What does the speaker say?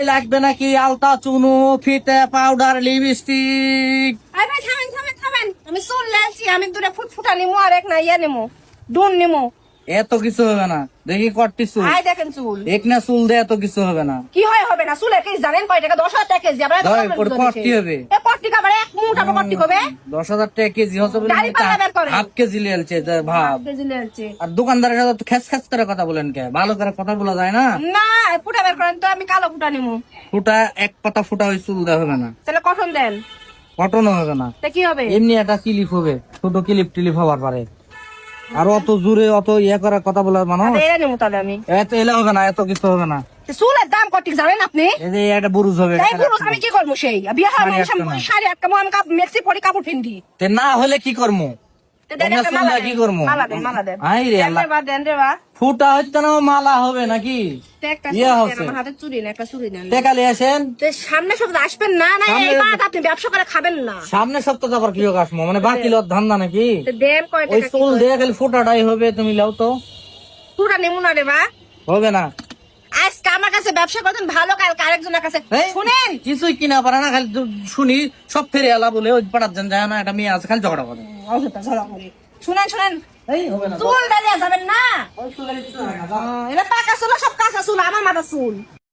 লাগবে নাকি আলতা চুনু ফিতে পাউডার লিপস্টিক? আরে ভাই থামেন থামেন থামেন, আমি চুল লেছি, আমি দুটা ফুটফুটা নিমু আর এক না ইয়া নিমু, ডুন নিমু। এত কিছু হবে না, দেখি কটটি চুল আই দেখেন চুল এক না চুল দিয়ে এত কিছু হবে না। কি হয় হবে না, চুলের কেজি জানেন কয় টাকা? 10,000 টাকা কেজি। আমরা দয়, ওর কটটি হবে। এ কটটি খাবার এক মুঠ আবার কটটি হবে। 10,000 টাকা কেজি হচ্ছে বলে গাড়ি পাল্লা বের করেন। হাফ কেজি লিয়েছে ভাব। কেজি লেছি আর দোকানদারের সাথে তো খ্যাস খ্যাস করে কথা বলেন কে? ভালো করে কথা বলা যায় না? না, ফুটা বের করেন তো, আমি কালো ফুটা নিমু। ফুটা এক পাতা ফুটা ওই চুল দেওয়া হবে না, তাহলে কটন দেন, কটনও হবে না, তা কি হবে? এমনি একটা ক্লিপ হবে, ছোট ক্লিপ টিলিপ হবার পারে। আর অত জোরে অত ইয়ে করার কথা বলার মানুষ এরা নিমু তাহলে আমি। এত এলে হবে না, এত কিছু হবে না। তে চুলের দাম কত জানেন আপনি? এই যে একটা বুরুজ হবে, তাই পুরুষ আমি কি করবো? সেই বিয়ে হয় শাড়ি আটকানো। শাড়ি আটকাবো, আমি মেক্সি পরি কাপড় পিন্দি। তে না হলে কি করবো? তে দেন একটা মালা দেন, কি করবো? মালা দেন, মালা দেন। আই রে দেন আল্লাহ, রে বা, দেন রে বা। ফুটা হচ্ছে না মালা হবে নাকি? তে একটা ইয়া চুড়ি হচ্ছে। দেন, আমার হাতে চুড়ি না, একটা চুড়ি দেন। টেকালে আসেন তো সামনে সপ্তাহে আসবেন না, না সামনে- এই বাদ আপনি ব্যবসা করে খাবেন না। সামনে সপ্তাহে আবার কি হোক আসমো, মানে বাকি লোক ধান্দা নাকি? তো দেন কয় ওই টাকা? চুল দিয়ে খালি ফুটাটাই হবে, তুমি লাও তো। পুরা নিমু না রে বা। হবে না, আজকে আমার কাছে ব্যবসা করতেন ভালো, কালকে আরেকজনের কাছে। এই, শুনেন, কিছুই কিনা পারে না, খালি শুনি সব ফেরে এলা বলে ওই পাড়ার জন যায় না, একটা মেয়ে আছে খালি ঝগড়া করে। শুনেন শুনেন, এই হবে না, চুল ডালিয়া যাবেন না। ওই চুলের কিছু হয় না, যাও। এটা পাকা চুল, সব কাঁচা চুল, আমার মাথা চুল।